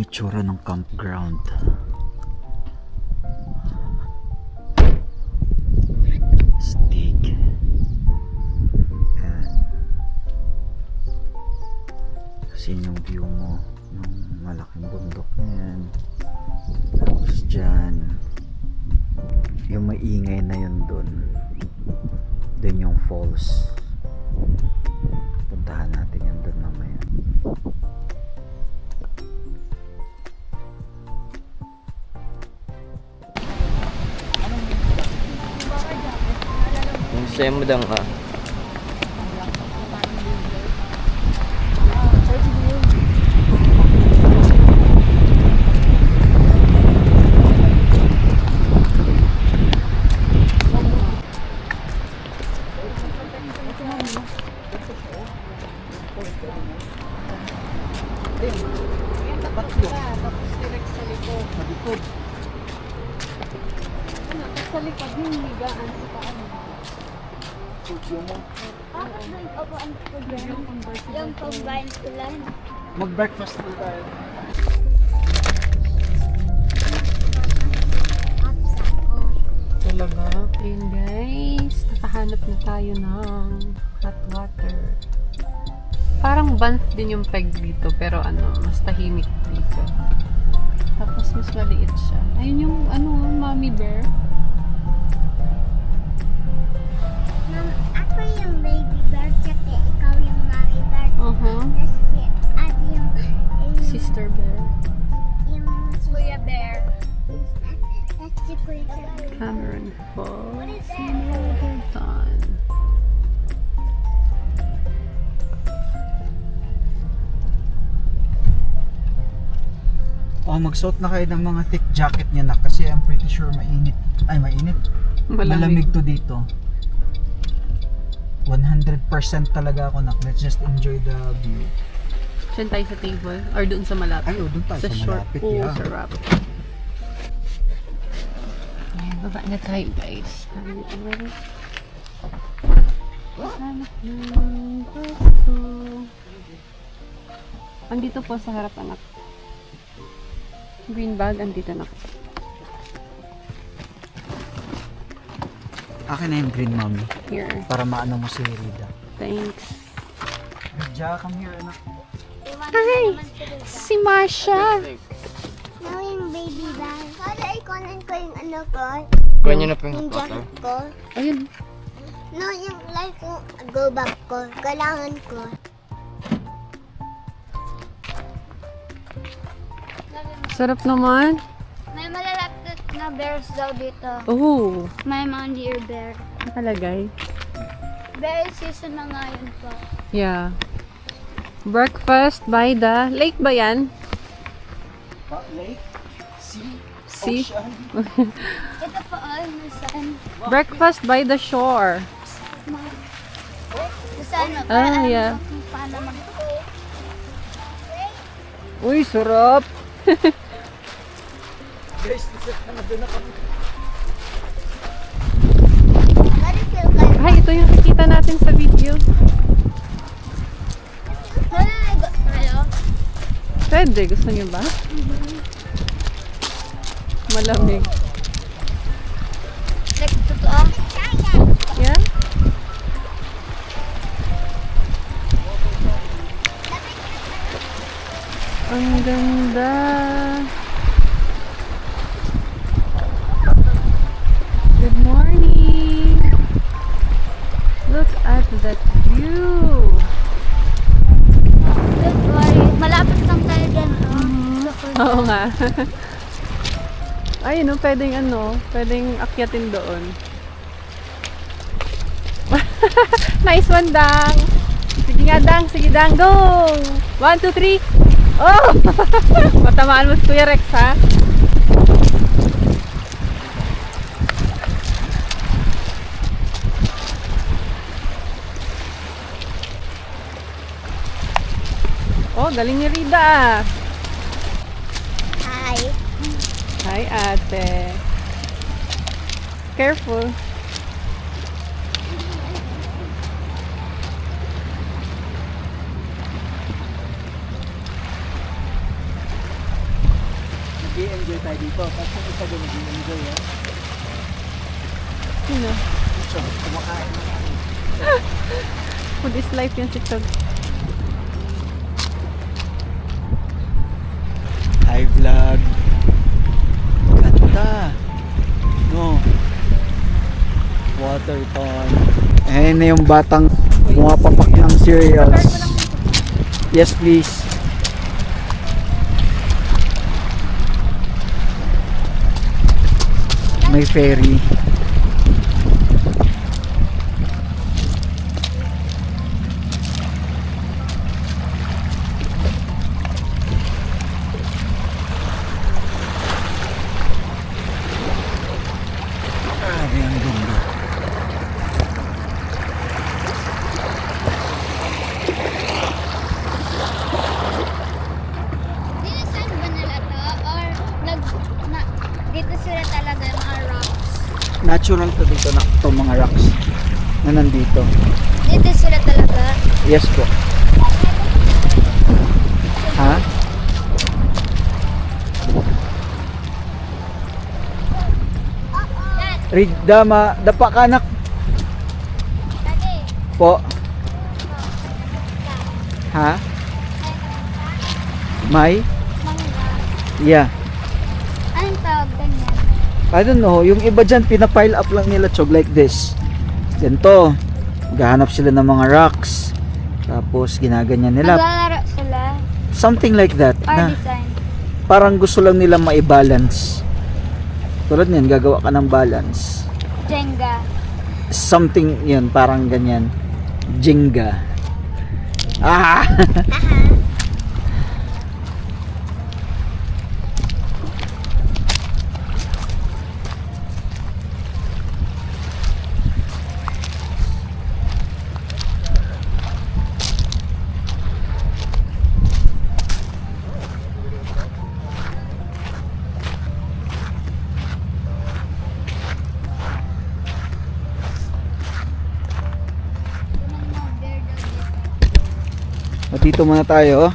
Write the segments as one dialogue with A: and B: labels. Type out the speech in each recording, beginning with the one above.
A: itsura ng campground. Stig. Ayan. Kasi yung view mo ng malaking bundok na yan. Tapos dyan yung maingay na yun dun. Dun yung falls. Puntahan natin yan dun mamaya.
B: Saya mo dang
C: Sa likod yung higaan sa paano. Yung combine sila.
A: Mag-breakfast na tayo.
C: Talaga? Ayun guys, nakahanap na tayo ng hot water. Parang Banff din yung peg dito, pero mas tahimik dito. Tapos mas maliit siya. Ayun yung mommy bear.
D: Ako yung baby bear, tsaka ikaw yung mommy bear. Tapos si ate yung
C: Sister bear.
D: yung kuya bear. That's si kuya bear.
C: Cameron Falls. Northern.
A: Magsuot na kayo ng mga thick jacket niya na kasi I'm pretty sure mainit. Ay, mainit. Malamig to dito. 100% talaga ako na. Let's just enjoy the view.
C: Diyan tayo sa table. Or doon sa malapit.
A: Ay, doon tayo
C: Sa
A: sa
C: short
A: malapit.
C: pool,
A: Yeah.
C: sarap. Ayan, baba na tayo guys. Hanap ng gusto. Andito po sa harap anak. Green bag, andito na.
A: Akin na yung green, mommy.
C: Here.
A: Para maano mo si Rida.
C: Thanks.
A: Rida, come here, anak.
C: Hi! Si Marsha!
D: Now yung baby bear. Para ikonan ko yung ko.
B: kuha niyo na po
D: Yung
B: yung hot water.
D: jacket ko.
C: Ayun.
D: No, yung life ko, go back ko. Kailangan ko.
C: Sarap naman.
D: May malalapit na bears daw dito.
C: Oh,
D: May mga deer bear.
C: nakalagay.
D: Berry season na nga yun po.
C: Yeah. Breakfast by the lake ba yan?
A: Lake? Sea?
C: See?
D: Ito po, nasan?
C: Breakfast by the shore.
D: Nasan?
C: Ah, yeah.
D: Paano mag...
C: Uy, sarap!
A: Guys, na doon na kami.
D: Feel kayo.
C: Ay, ito yung nakikita natin sa video.
D: Naliligo kayo?
C: Pwede, gusto niyo ba? Malamig.
D: Like, totoo?
C: Yeah? Ang ganda. Good morning. Look at that view.
D: Don't worry. Malapit lang tayo dyan.
C: Oo nga. Ay, pwedeng akyatin doon. Nice one, Dang. Sige nga, Dang. Sige, Dang. Go! 1, 2, 3. Oh! Matamaan mo si Kuya Rex, ha? Oh, galing ni Rida, ah.
D: Hi.
C: Hi, ate. Careful.
A: tayo dito. Tapos yung isa doon nag-enjoy eh.
C: Sino?
A: So, kumakain na kami.
C: Food is life yun si Chog.
A: Hi vlog. Ganda. No. Water pond. Ayan na yung batang pumapapak ng cereals. Yes please. May ferry. Grabe ang ganda.
D: Dinisign ba nila to? Or dito sila talaga yung mga rocks?
A: Natural to dito na to mga rocks na nandito.
D: Dito sila talaga?
A: Yes po. Ha?
D: Dad,
A: Read dama, dapa ka anak
D: Daddy.
A: po. Ha? May?
D: Mangga.
A: Yeah.
D: Anong tawag ganyan?
A: I don't know, yung iba dyan pinapile up lang nila chog like this. Ganito. Gahanap sila ng mga rocks. Tapos ginaganyan nila.
D: Naglalaro sila?
A: Something like that.
D: Or
A: Na
D: design?
A: parang gusto lang nila ma-balance. Tulad niyan, gagawa ka ng balance.
D: Jenga.
A: Something yun, parang ganyan. Jenga. Ah! At dito muna tayo.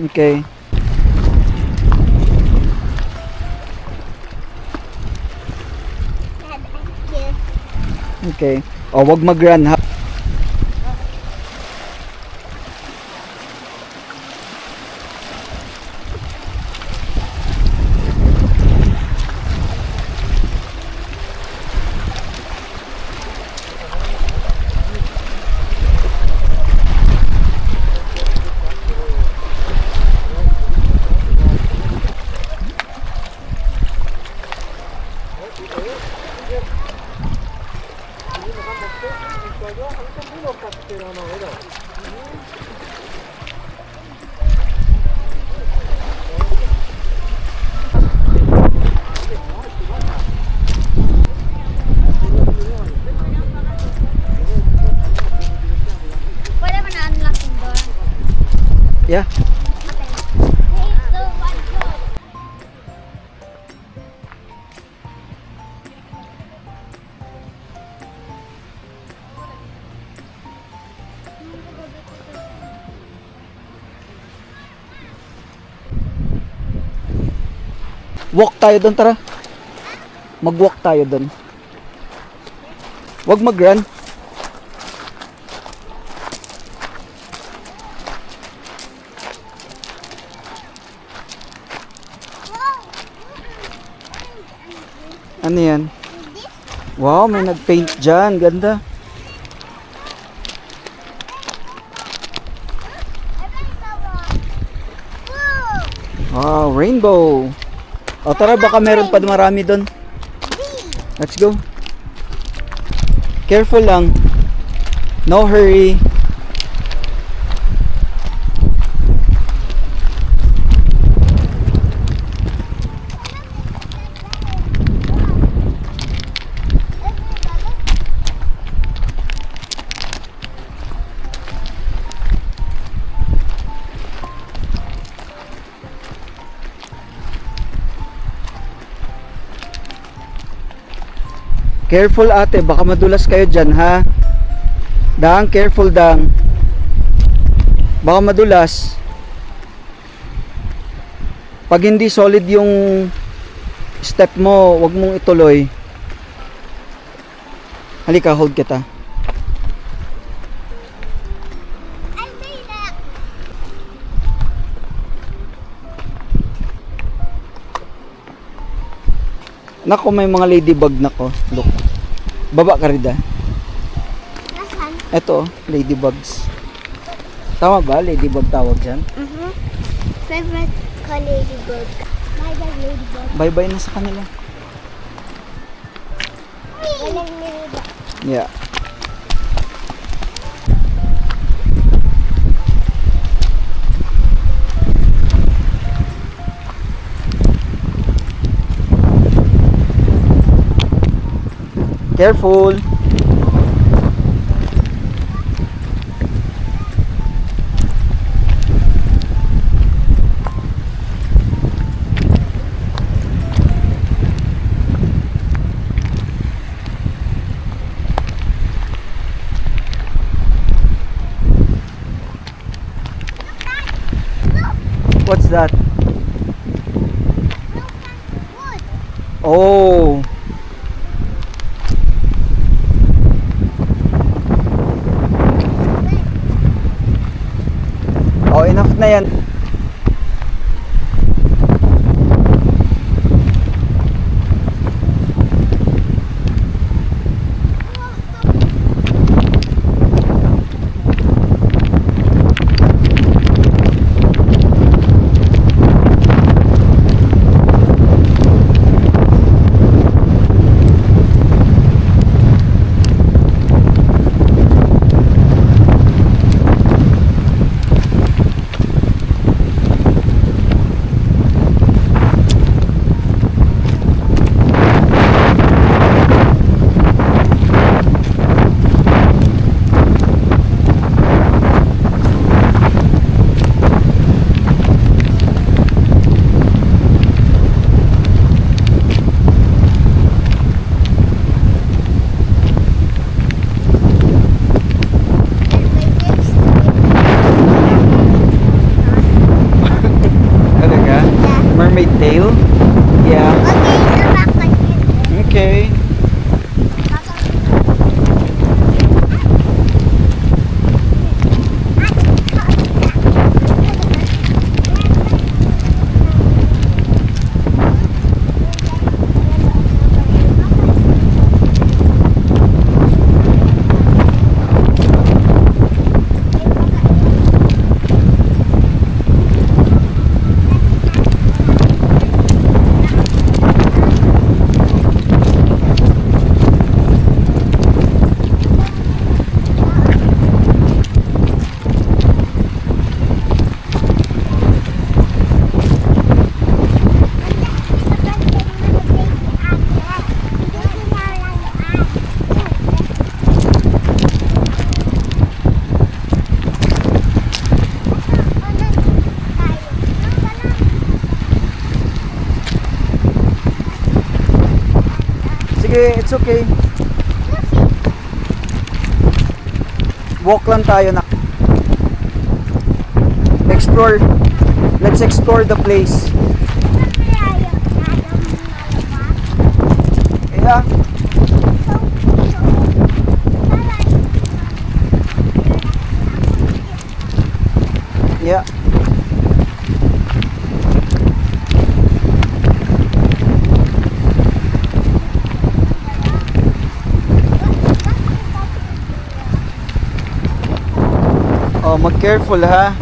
A: Okay. Okay. O, wag mag-run ha.
D: Pwede mo na-unlock yung door?
A: Yeah.
D: Okay. 3, 2, 1, go!
A: Walk tayo doon, tara. Mag-walk tayo doon. Wag mag-run. Ano yan? Wow, may nag-paint dyan. Ganda. Wow, rainbow. O tara, baka meron pa marami doon. Let's go. Careful lang. No hurry. Careful ate, baka madulas kayo dyan ha. Dang, careful dang. Baka madulas. Pag hindi solid yung step mo, wag mong ituloy. Halika, hold kita.
D: I made it.
A: Nako, may mga ladybug na ko. Look. Baba ka rida.
D: Nasaan?
A: Eto, ladybugs. Tama ba? Ladybug tawag dyan?
D: Favorite ko ladybug. Bye-bye ladybug.
A: Bye-bye na sa kanila.
D: Walang ladybug.
A: Yeah. Careful. What's that? Oh. Oh, enough na yan. Talaga? Mermaid tail? Yeah.
D: Okay, you're back like this.
A: Okay. Sige, it's okay. Walk lang tayo na. Explore. Let's explore the place. Yeah. Yeah. Oh, mag-careful ha.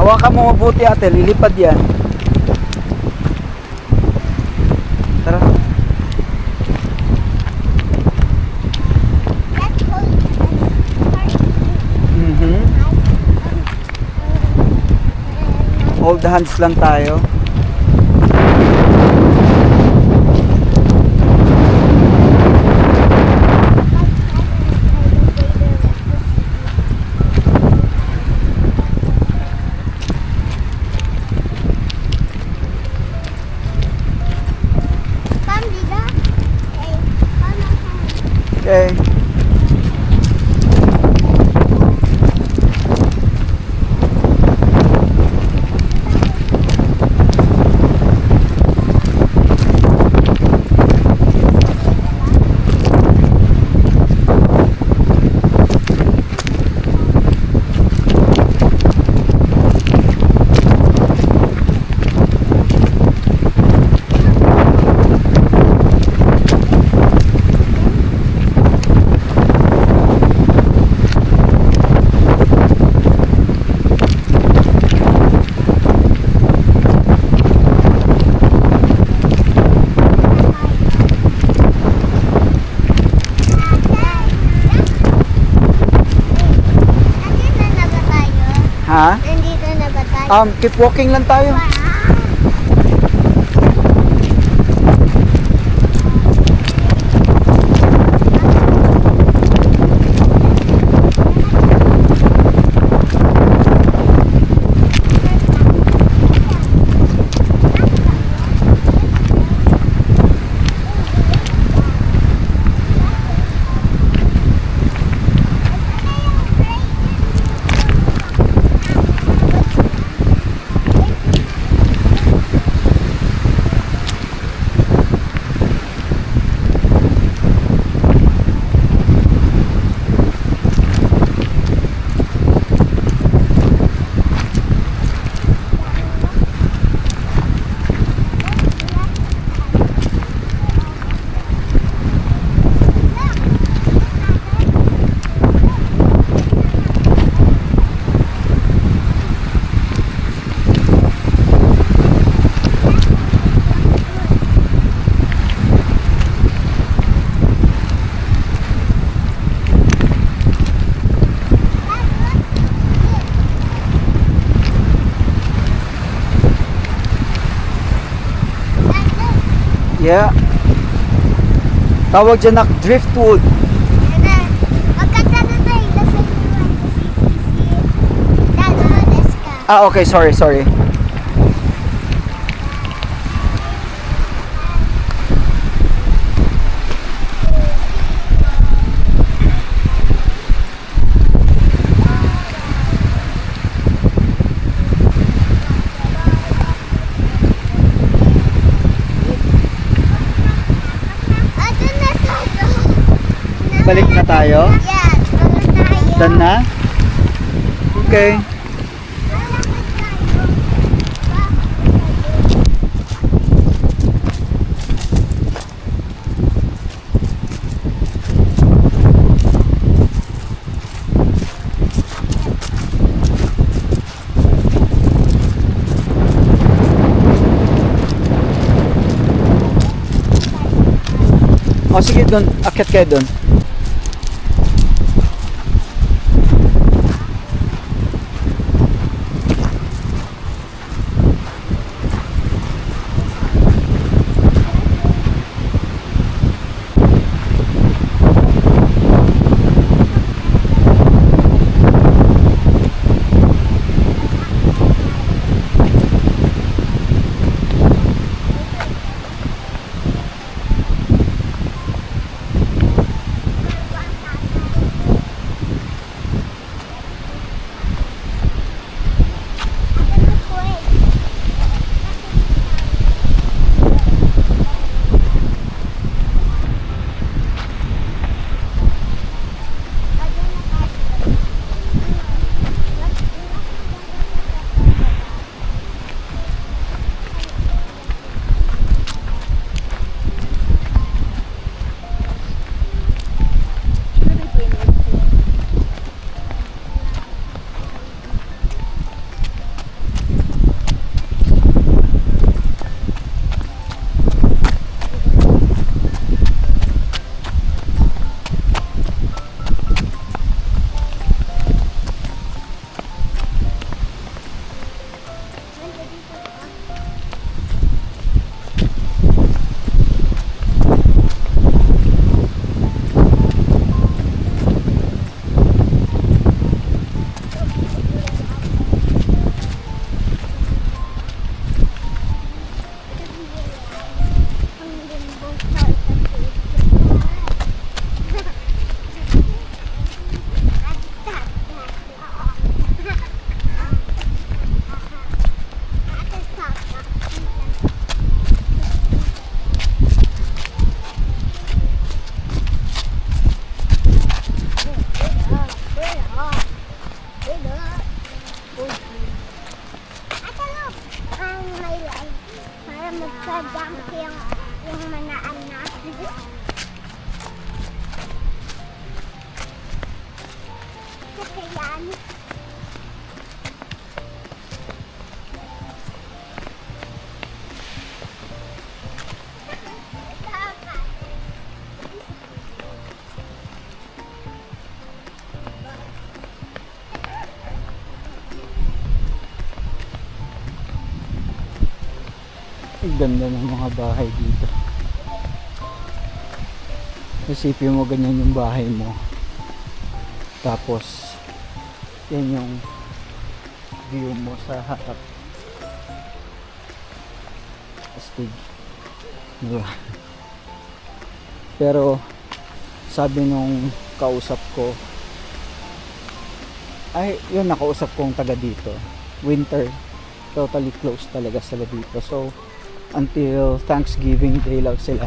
A: Hawakan mo mabuti ate, lilipad yan. Tara.
D: Let's go.
A: Mhm. Hold hands lang tayo.
D: Come, Dida. Okay. Come.
A: Okay.
D: Nandito na ba tayo?
A: Ha?
D: Nandito na ba tayo?
A: Keep walking lang tayo. Yeah. Tawag dyan na driftwood.
D: Magkatabi tayo. Nasa iwan. Dado, let's go.
A: Okay, sorry.
D: Doon na tayo.
A: Balik na tayo.
D: Yeah, doon na tayo.
A: Done na? Okay. O sige, doon. Akit kayo doon.
D: magka-dump yung manaan na. Kasi yan.
A: Ang ganda ng mga bahay dito. Isipin mo ganyan yung bahay mo. Tapos yan yung view mo sa harap. Astig. Diba? Pero sabi nung kausap ko, ay yun nakausap kong taga dito, winter totally closed talaga sila dito. So until Thanksgiving Day lang sila.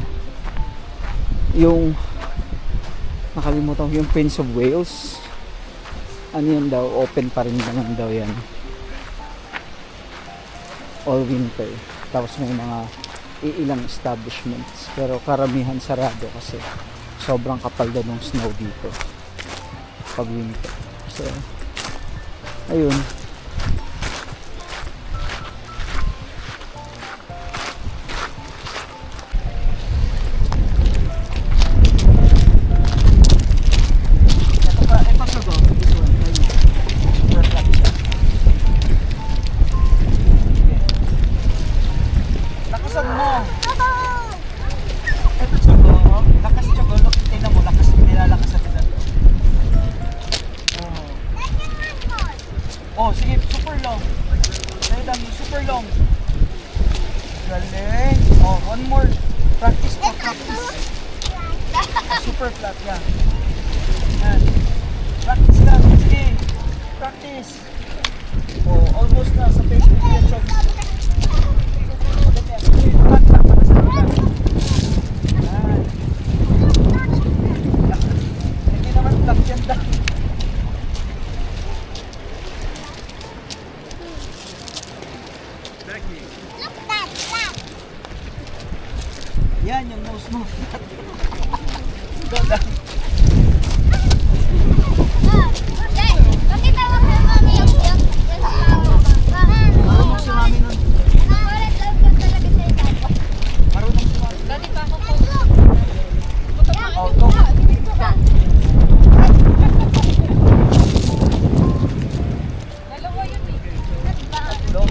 A: Yung nakalimutan ko yung Prince of Wales, ano yan daw, open pa rin naman daw yan all winter. Tapos may mga ilang establishments, pero karamihan sarado kasi sobrang kapal daw ng snow dito pag winter. So ayun, lakasan mo. Ito Chogo, lakas Chogo, look, tingnan mo, lakas, nilalakasan nila. Oh, sige, super long. Very dami, super long. Galing. Oh, one more. Practice pa, practice. Super flat, yeah. Yan. Practice lang, sige. Practice. Oh, almost na sa Facebook yan, Chogo. Hindi naman black yan daw.
D: Look that, that.
A: Yan yung nose mo. Ganda.
D: Pakita mo kay mami yung
A: Marunong si mami nun. Marunong si mami.
C: Dati pa ako po.
A: Oh, go.
C: Dalawa yun eh.
A: Tatlo.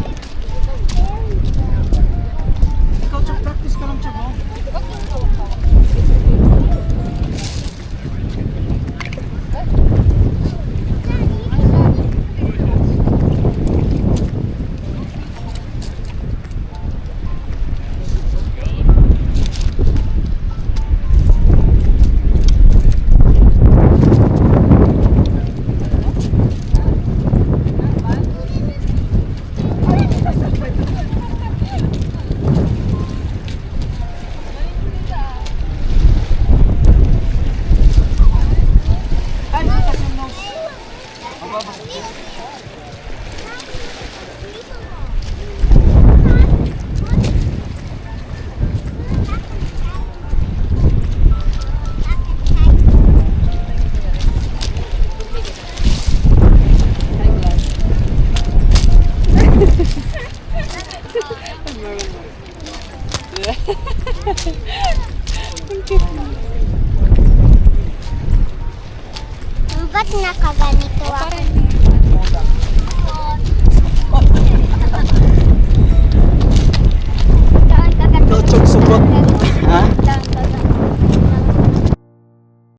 A: Ikaw, Chog, practice ka lang, Chog, oh. Ay, bukas yung nose. Mababasa.
D: Ba't nakaganito ako?
C: Parang
A: Moda.